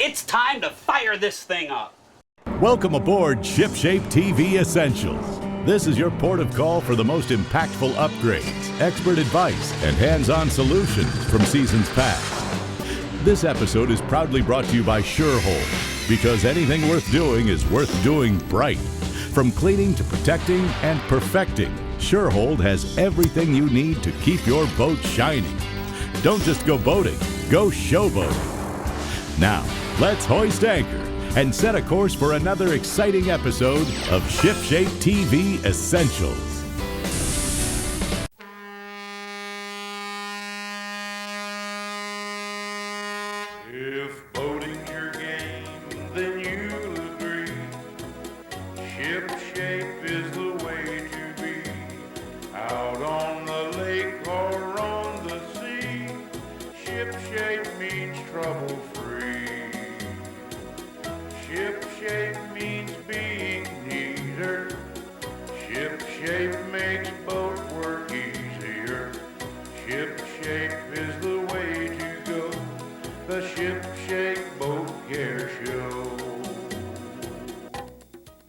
It's time to fire this thing up. Welcome aboard ShipShape TV Essentials. This is your port of call for the most impactful upgrades, expert advice, and hands-on solutions from seasons past. This episode is proudly brought to you by SureHold, because anything worth doing is worth doing bright. From cleaning to protecting and perfecting, SureHold has everything you need to keep your boat shining. Don't just go boating, go showboating. Now, let's hoist anchor and set a course for another exciting episode of ShipShape TV Essentials. If boating's your game, then you'll agree. ShipShape is the way to be. Out on the lake or on the sea, ShipShape means trouble-free. ShipShape means being neater. ShipShape makes boat work easier. ShipShape is the way to go. The ShipShape Boat Care Show.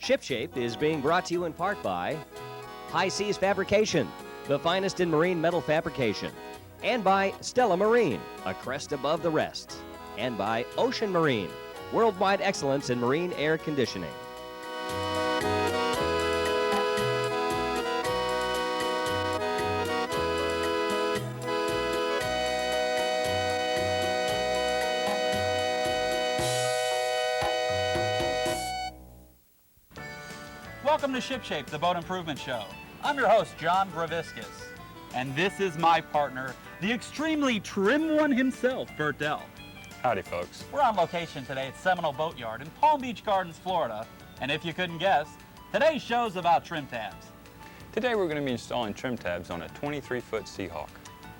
ShipShape is being brought to you in part by High Seas Fabrication, the finest in marine metal fabrication, and by Stella Marine, a crest above the rest, and by Ocean Marine, worldwide excellence in marine air conditioning. Welcome to ShipShape, the boat improvement show. I'm your host, John Greviskis, and this is my partner, the extremely trim one himself, Burt. Howdy, folks. We're on location today at Seminole Boat Yard in Palm Beach Gardens, Florida, and if you couldn't guess, today's show's about trim tabs. Today we're going to be installing trim tabs on a 23-foot Seahawk.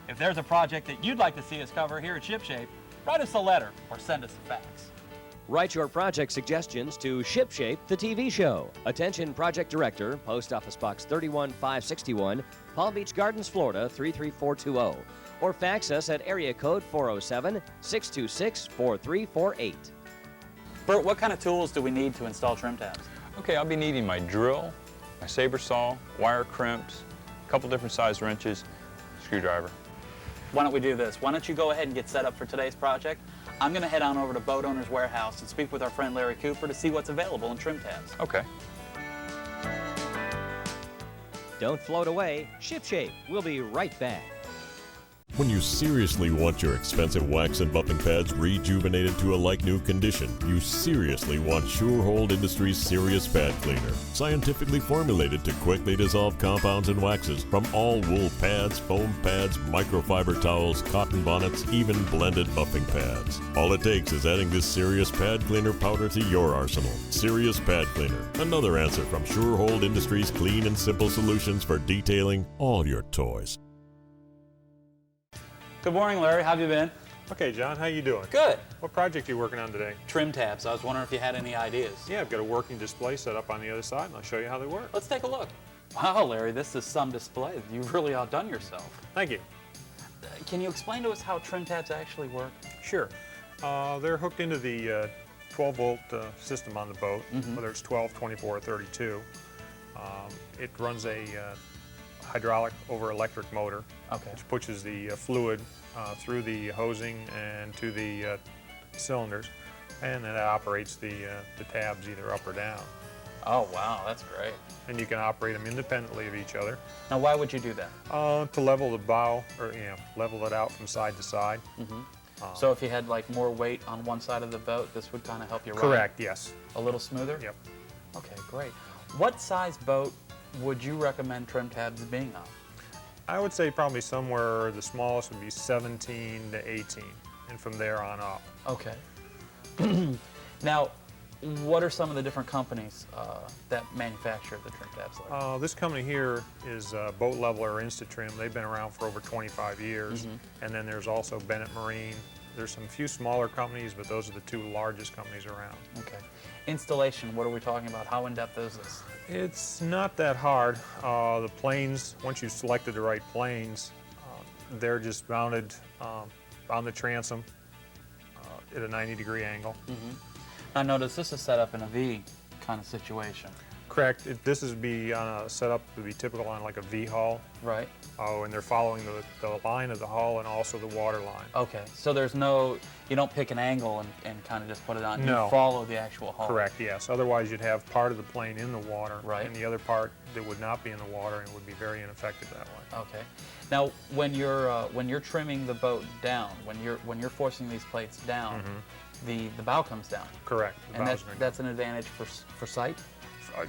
If there's a project that you'd like to see us cover here at ShipShape, write us a letter or send us a fax. Write your project suggestions to ShipShape, the TV show. Attention Project Director, Post Office Box 31561, Palm Beach Gardens, Florida 33420. Or fax us at area code 407-626-4348. Burt, what kind of tools do we need to install trim tabs? Okay, I'll be needing my drill, my saber saw, wire crimps, a couple different size wrenches, screwdriver. Why don't we do this? Why don't you go ahead and get set up for today's project? I'm going to head on over to Boat Owners Warehouse and speak with our friend Larry Cooper to see what's available in trim tabs. Okay. Don't float away. ShipShape. We'll be right back. When you seriously want your expensive wax and buffing pads rejuvenated to a like-new condition, you seriously want SureHold Industries Serious Pad Cleaner. Scientifically formulated to quickly dissolve compounds and waxes from all wool pads, foam pads, microfiber towels, cotton bonnets, even blended buffing pads. All it takes is adding this Serious Pad Cleaner powder to your arsenal. Serious Pad Cleaner, another answer from SureHold Industries' clean and simple solutions for detailing all your toys. Good morning, Larry. How have you been? Okay, John, how you doing? Good. What project are you working on today? Trim tabs. I was wondering if you had any ideas. Yeah, I've got a working display set up on the other side, and I'll show you how they work. Let's take a look. Wow, Larry, this is some display. You've really outdone yourself. Thank you. Can you explain to us how trim tabs actually work? Sure. They're hooked into the 12-volt system on the boat, whether it's 12, 24, or 32. It runs a hydraulic over electric motor, which pushes the fluid through the hosing and to the cylinders, and then that operates the tabs either up or down. Oh, wow, that's great. And you can operate them independently of each other. Now, why would you do that? To level the bow, or level it out from side to side. So if you had like more weight on one side of the boat, this would kind of help you ride? Correct, yes. A little smoother? Yep. Okay, great. What size boat would you recommend trim tabs being on? I would say probably somewhere, the smallest would be 17 to 18, and from there on up. Okay. Now, what are some of the different companies that manufacture the trim tabs? Like? This company here is Boat Leveler Insta-Trim. They've been around for over 25 years. And then there's also Bennett Marine. There's some few smaller companies, but those are the two largest companies around. Okay. Installation, what are we talking about? How in-depth is this? It's not that hard. The planes, once you've selected the right planes, they're just mounted on the transom. at a 90-degree angle. I notice this is set up in a V kind of situation. Correct. This is set up to be typical on like a V hull. Right. Oh, and they're following the line of the hull and also the water line. Okay, so there's no, you don't pick an angle and kind of just put it on. No. You follow the actual hull. Correct, yes. Otherwise, you'd have part of the plane in the water, Right. and the other part that would not be in the water, and would be very ineffective that way. Okay. Now, when you're trimming the boat down, when you're forcing these plates down, the bow comes down. Correct. The And bow's gonna go. that's an advantage for sight.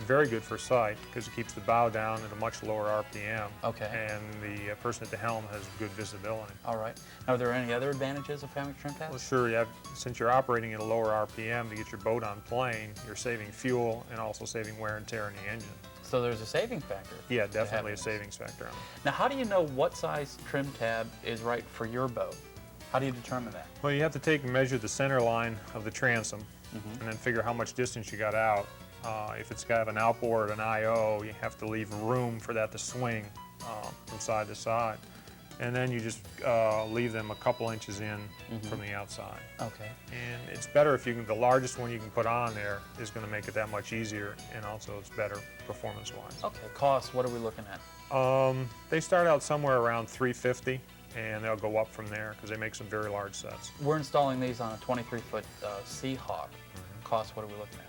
Very good for sight because it keeps the bow down at a much lower RPM. Okay. And the person at the helm has good visibility. All right. Now, are there any other advantages of having trim tabs? Well, sure. Since you're operating at a lower RPM to get your boat on plane, you're saving fuel and also saving wear and tear in the engine. So there's a savings factor. Yeah, to definitely having a this. savings factor on it. Now, how do you know what size trim tab is right for your boat? How do you determine that? Well, you have to take and measure the center line of the transom and then figure how much distance you got out. If it's got an outboard, an IO, you have to leave room for that to swing from side to side. And then you just leave them a couple inches in from the outside. Okay. And it's better if you can, the largest one you can put on there is going to make it that much easier, and also it's better performance-wise. Okay. Cost, what are we looking at? They start out somewhere around $350, and they'll go up from there because they make some very large sets. We're installing these on a 23-foot Seahawk. Cost, what are we looking at?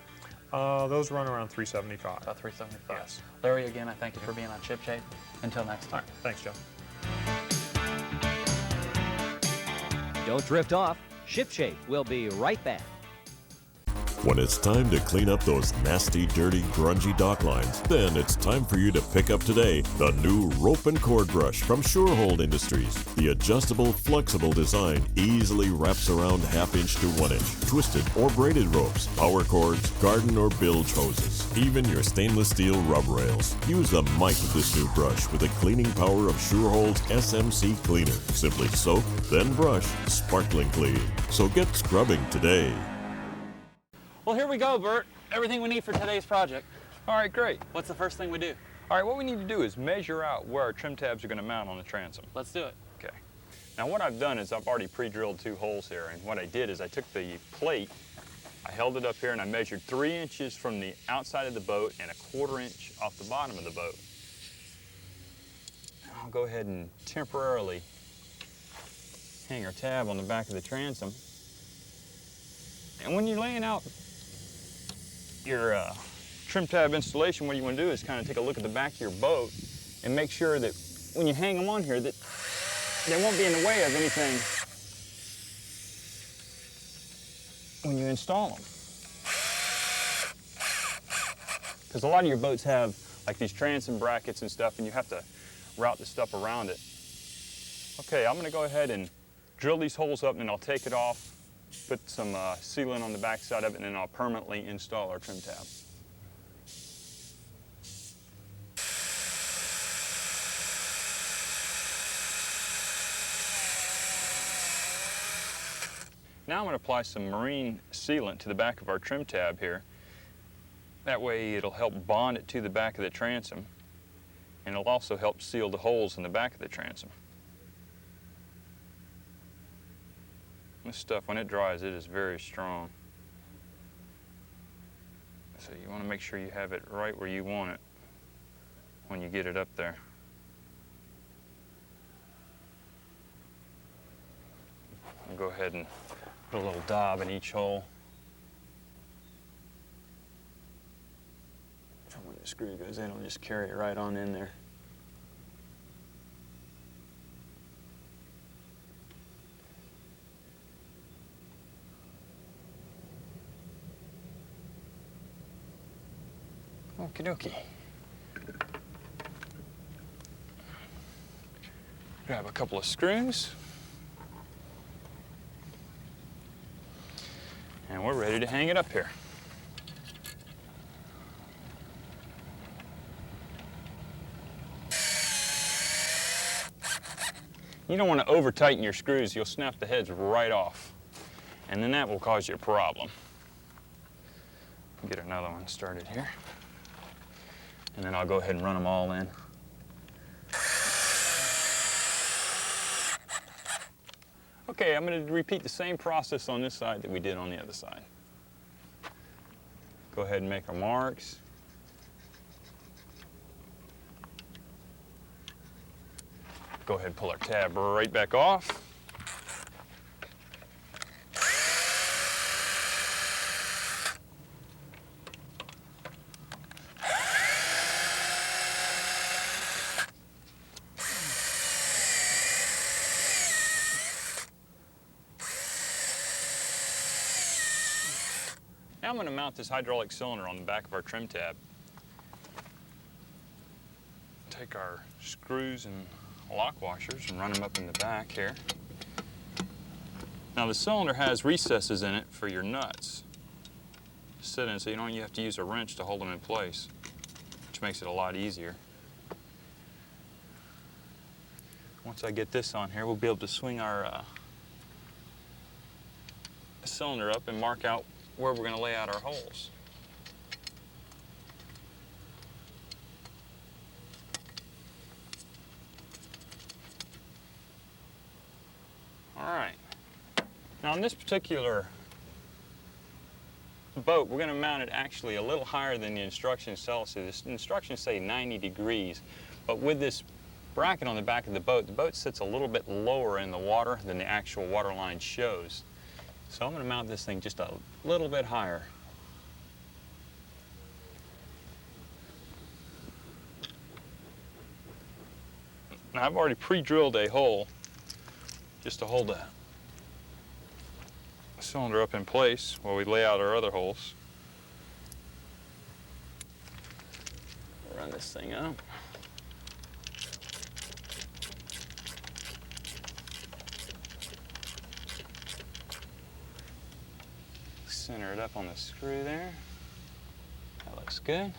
Those run around $375. About $375. Yes. Larry, again, I thank you for being on Ship Shape. Until next All time. right, thanks, Joe. Don't drift off. Ship Shape will be right back. When it's time to clean up those nasty, dirty, grungy dock lines, then it's time for you to pick up today the new rope and cord brush from Shorehold Industries. The adjustable, flexible design easily wraps around half-inch to 1-inch, twisted or braided ropes, power cords, garden or bilge hoses, even your stainless steel rub rails. Use the might of this new brush with the cleaning power of Shorehold's SMC cleaner. Simply soak, then brush, sparkling clean. So get scrubbing today. Well, here we go, Burt. Everything we need for today's project. All right, great. What's the first thing we do? All right, what we need to do is measure out where our trim tabs are going to mount on the transom. Let's do it. Okay. Now what I've done is I've already pre-drilled 2 holes here, and what I did is I took the plate, I held it up here, and I measured 3 inches from the outside of the boat and 1/4 inch off the bottom of the boat. I'll go ahead and temporarily hang our tab on the back of the transom. And when you're laying out your trim tab installation, what you want to do is kind of take a look at the back of your boat and make sure that when you hang them on here that they won't be in the way of anything when you install them. Because a lot of your boats have like these transom brackets and stuff, and you have to route the stuff around it. Okay, I'm going to go ahead and drill these holes up, and then I'll take it off, put some sealant on the back side of it, and then I'll permanently install our trim tab. Now I'm going to apply some marine sealant to the back of our trim tab here. That way it'll help bond it to the back of the transom, and it'll also help seal the holes in the back of the transom. This stuff, when it dries, it is very strong. So you want to make sure you have it right where you want it when you get it up there. I'll go ahead and put a little dab in each hole. So when the screw goes in, it'll just carry it right on in there. Okie dokie. Grab a couple of screws. And we're ready to hang it up here. You don't want to over tighten your screws, you'll snap the heads right off. And then that will cause you a problem. Get another one started here. And then I'll go ahead and run them all in. Okay, I'm going to repeat the same process on this side that we did on the other side. Go ahead and make our marks. Go ahead and pull our tab right back off. Now I'm going to mount this hydraulic cylinder on the back of our trim tab. Take our screws and lock washers and run them up in the back here. Now the cylinder has recesses in it for your nuts to sit in, so you don't have to use a wrench to hold them in place, which makes it a lot easier. Once I get this on here, we'll be able to swing our cylinder up and mark out where we're going to lay out our holes. All right. Now on this particular boat, we're going to mount it actually a little higher than the instructions tell us to. The instructions say 90 degrees, but with this bracket on the back of the boat sits a little bit lower in the water than the actual water line shows. So I'm going to mount this thing just a little bit higher. Now I've already pre-drilled a hole just to hold that cylinder up in place while we lay out our other holes. Run this thing up. Center it up on the screw there. That looks good.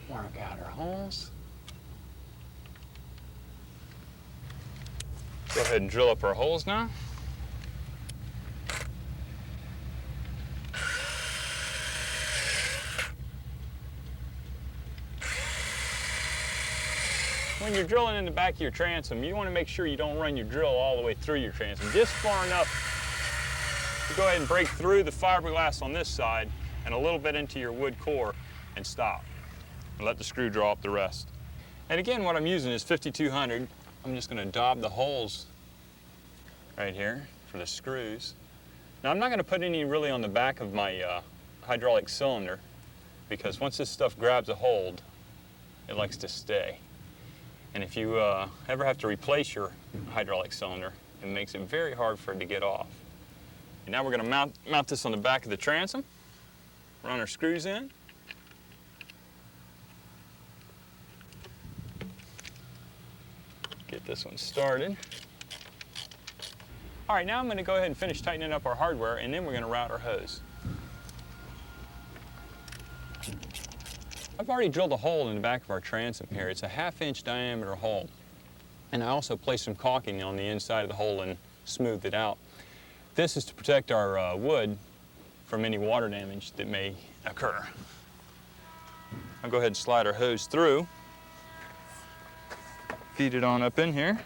Mark out our holes. Go ahead and drill up our holes now. When you're drilling in the back of your transom, you want to make sure you don't run your drill all the way through your transom, just far enough to go ahead and break through the fiberglass on this side and a little bit into your wood core and stop. And let the screw draw up the rest. And again, what I'm using is 5200. I'm just going to daub the holes right here for the screws. Now I'm not going to put any really on the back of my hydraulic cylinder, because once this stuff grabs a hold, it likes to stay. And if you ever have to replace your hydraulic cylinder, it makes it very hard for it to get off. And now we're going to mount this on the back of the transom, run our screws in. Get this one started. All right, now I'm going to go ahead and finish tightening up our hardware, and then we're going to route our hose. I've already drilled a hole in the back of our transom here. It's a 1/2 inch diameter hole. And I also placed some caulking on the inside of the hole and smoothed it out. This is to protect our wood from any water damage that may occur. I'll go ahead and slide our hose through. Feed it on up in here.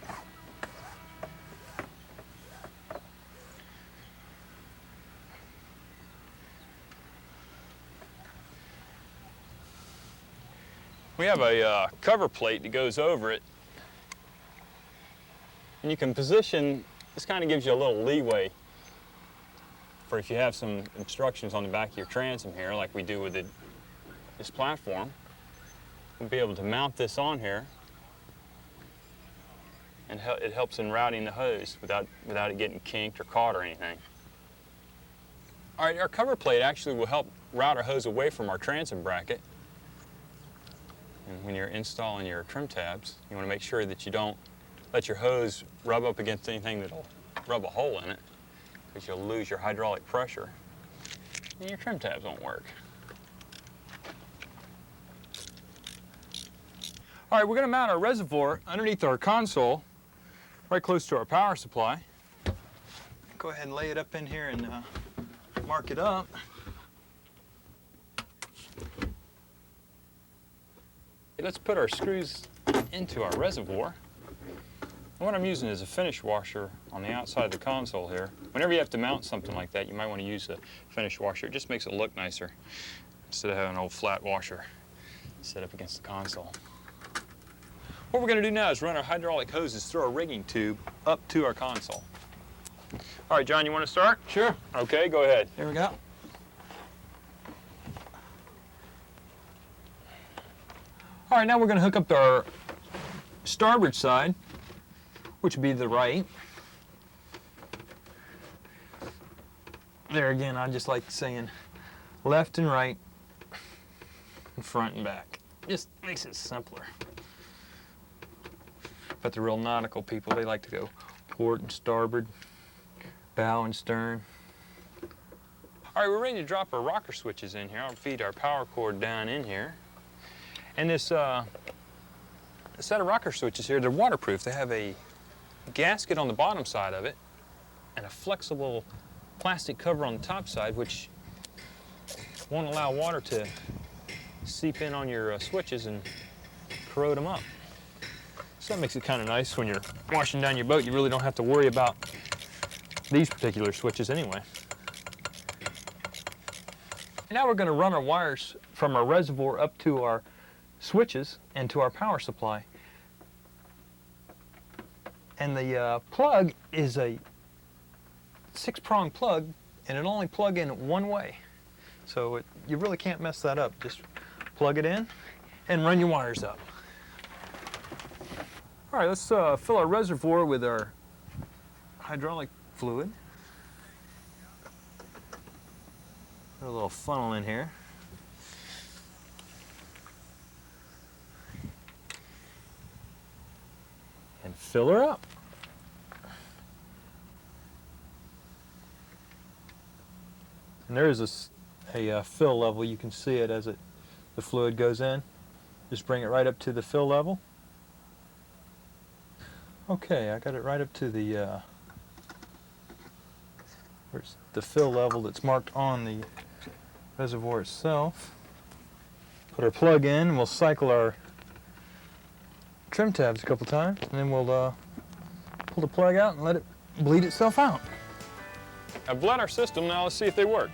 We have a cover plate that goes over it, and you can position, this kind of gives you a little leeway for if you have some obstructions on the back of your transom here, like we do with this platform. We'll be able to mount this on here, and it helps in routing the hose without it getting kinked or caught or anything. All right, our cover plate actually will help route our hose away from our transom bracket. And when you're installing your trim tabs, you want to make sure that you don't let your hose rub up against anything that'll rub a hole in it, because you'll lose your hydraulic pressure and your trim tabs won't work. All right, we're going to mount our reservoir underneath our console, right close to our power supply. Go ahead and lay it up in here and mark it up. let's put our screws into our reservoir. And what I'm using is a finish washer on the outside of the console here. Whenever you have to mount something like that, you might want to use a finish washer. It just makes it look nicer instead of having an old flat washer set up against the console. What we're going to do now is run our hydraulic hoses through our rigging tube up to our console. All right, John, you want to start? Sure. Okay, go ahead. Here we go. All right, now we're going to hook up to our starboard side, which would be the right. There again, I just like saying left and right, and front and back. Just makes it simpler. But the real nautical people, they like to go port and starboard, bow and stern. All right, we're ready to drop our rocker switches in here. I'll feed our power cord down in here. And this set of rocker switches here, they're waterproof. They have a gasket on the bottom side of it and a flexible plastic cover on the top side, which won't allow water to seep in on your switches and corrode them up. So that makes it kind of nice when you're washing down your boat. You really don't have to worry about these particular switches anyway. Now we're going to run our wires from our reservoir up to our switches and to our power supply. And the plug is a 6-prong plug, and it'll only plug in one way. So you really can't mess that up. Just plug it in and run your wires up. All right, let's fill our reservoir with our hydraulic fluid. Put a little funnel in here. And fill her up. And there is a fill level. You can see it as the fluid goes in. Just bring it right up to the fill level. Okay, I got it right up to the where's the fill level that's marked on the reservoir itself. Put our plug in, and we'll cycle our trim tabs a couple times, and then we'll pull the plug out and let it bleed itself out. I've bled our system, now let's see if they work.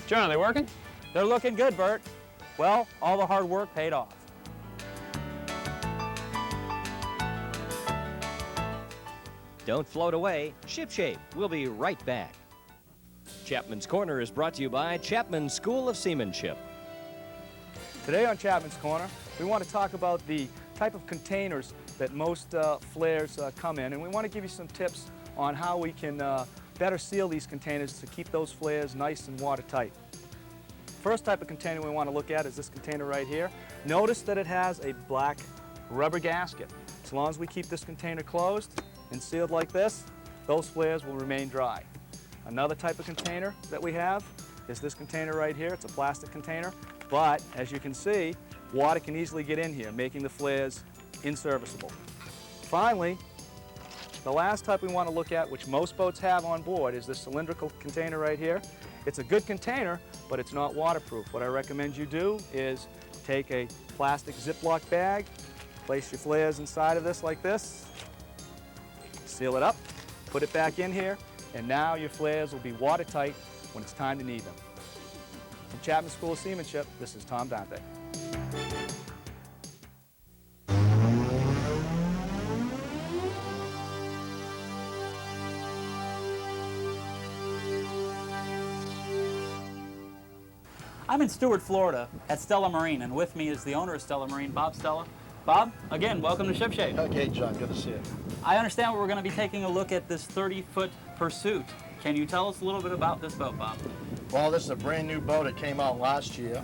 John, are they working? They're looking good, Burt. Well, all the hard work paid off. Don't float away. Shipshape. We'll be right back. Chapman's Corner is brought to you by Chapman School of Seamanship. Today on Chapman's Corner, we want to talk about the type of containers that most flares come in, and we want to give you some tips on how we can better seal these containers to keep those flares nice and watertight. First type of container we want to look at is this container right here. Notice that it has a black rubber gasket. As long as we keep this container closed and sealed like this, those flares will remain dry. Another type of container that we have is this container right here. It's a plastic container, but as you can see, water can easily get in here, making the flares inserviceable. Finally, the last type we want to look at, which most boats have on board, is this cylindrical container right here. It's a good container, but it's not waterproof. What I recommend you do is take a plastic Ziploc bag, place your flares inside of this like this, seal it up, put it back in here, and now your flares will be watertight when it's time to need them. From Chapman School of Seamanship, this is Tom Dante. I'm in Stuart, Florida at Stella Marine, and with me is the owner of Stella Marine, Bob Stella. Bob, again, welcome to Shipshape. Okay, John, good to see you. I understand we're going to be taking a look at this 30-foot Pursuit. Can you tell us a little bit about this boat, Bob? Well, this is a brand new boat. It came out last year,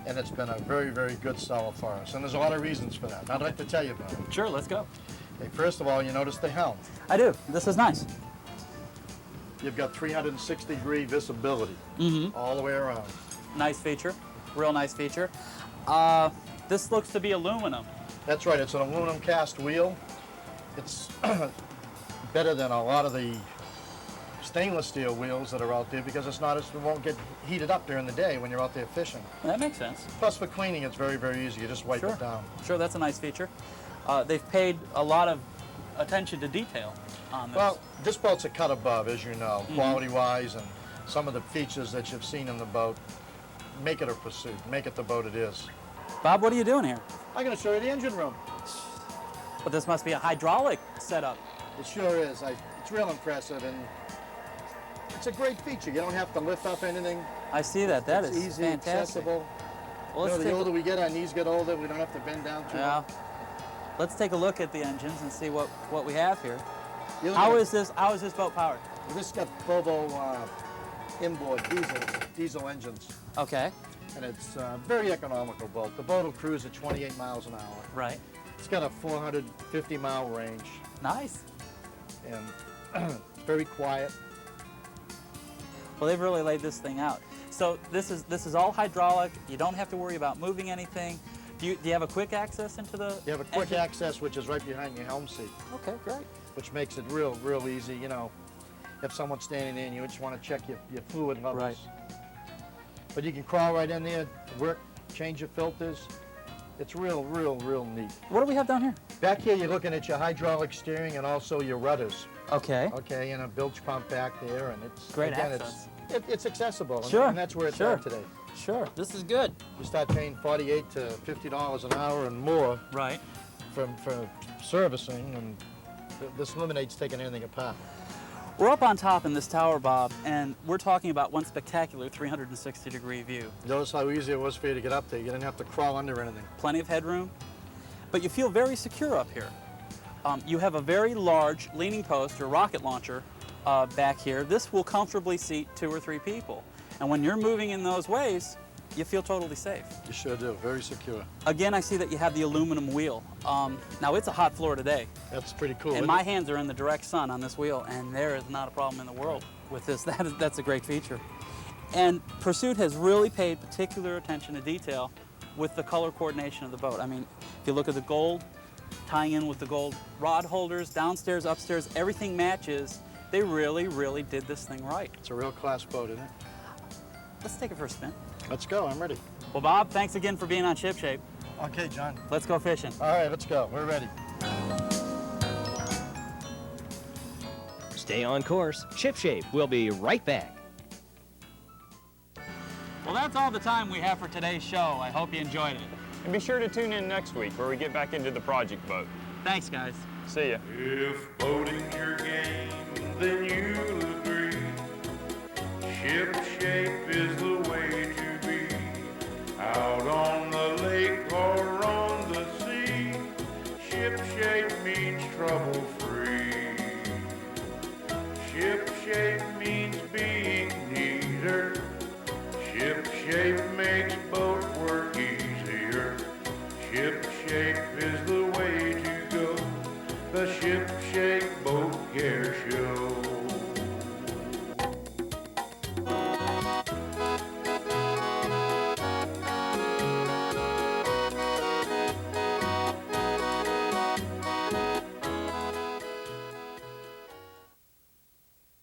and it's been a very, very good seller for us. And there's a lot of reasons for that. I'd like to tell you about it. Sure, let's go. Okay, first of all, you notice the helm. I do. This is nice. You've got 360-degree visibility all the way around. Nice feature. Real nice feature. This looks to be aluminum. That's right. It's an aluminum cast wheel. It's better than a lot of the stainless steel wheels that are out there because it won't get heated up during the day when you're out there fishing. That makes sense. Plus for cleaning, it's very, very easy. You just wipe it down. Sure, that's a nice feature. They've paid a lot of attention to detail on this. Well, this boat's a cut above, as you know, quality-wise, and some of the features that you've seen in the boat make it a pursuit, make it the boat it is. Bob, what are you doing here? I'm going to show you the engine room. But this must be a hydraulic setup. It sure is. It's real impressive, and it's a great feature. You don't have to lift up anything. I see that. That is easy, fantastic. accessible. Well, You know, the older we get, our knees get older. We don't have to bend down too much. Let's take a look at the engines and see what we have here. You look How at- is this boat powered? This got Volvo inboard diesel engines, Okay. and it's a very economical boat. The boat will cruise at 28 miles an hour. Right. It's got a 450-mile range, Nice. and it's very quiet. Well, they've really laid this thing out. So this is all hydraulic. You don't have to worry about moving anything. Do you have a quick access into the You have a quick engine? access, which is right behind your helm seat, Okay, great. which makes it real easy. You know, if someone's standing there and you just want to check your fluid levels. Right. But you can crawl right in there, work, change your filters. It's real neat. What do we have down here? Back here, you're looking at your hydraulic steering and also your rudders. Okay. Okay, and a bilge pump back there, and it's Great again, access. it's accessible, and- Sure, and that's where it's sure. at today. Sure. This is good. You start paying $48 to $50 an hour and more Right. for servicing, and this eliminates taking anything apart. We're up on top in this tower, Bob, and we're talking about one spectacular 360-degree view. Notice how easy it was for you to get up there. You didn't have to crawl under anything. Plenty of headroom, but you feel very secure up here. You have a very large leaning post or rocket launcher back here. This will comfortably seat 2 or 3 people. And when you're moving in those ways, you feel totally safe. You sure do. Very secure. Again, I see that you have the aluminum wheel. Now, it's a hot floor today, That's pretty cool. and isn't my it? hands are in the direct sun on this wheel, and there is not a problem in the world with this. That's a great feature. And Pursuit has really paid particular attention to detail with the color coordination of the boat. I mean, if you look at the gold, tying in with the gold rod holders, downstairs, upstairs, everything matches. They really did this thing right. It's a real class boat, isn't it? Let's take it for a spin. Let's go. I'm ready. Well, Bob, thanks again for being on Ship Shape. Okay, John. Let's go fishing. All right, let's go. We're ready. Stay on course. Ship Shape. We'll be right back. Well, that's all the time we have for today's show. I hope you enjoyed it. And be sure to tune in next week where we get back into the project boat. Thanks, guys. See ya. If boating's your game, then you'll agree. Ship shape is the way to be. Out on the lake or on the sea, ship shape means trouble-free. Ship shape means being neater. Ship shape makes boat work easier. Ship shape is the way to go. The Ship Shape Boat Care Show.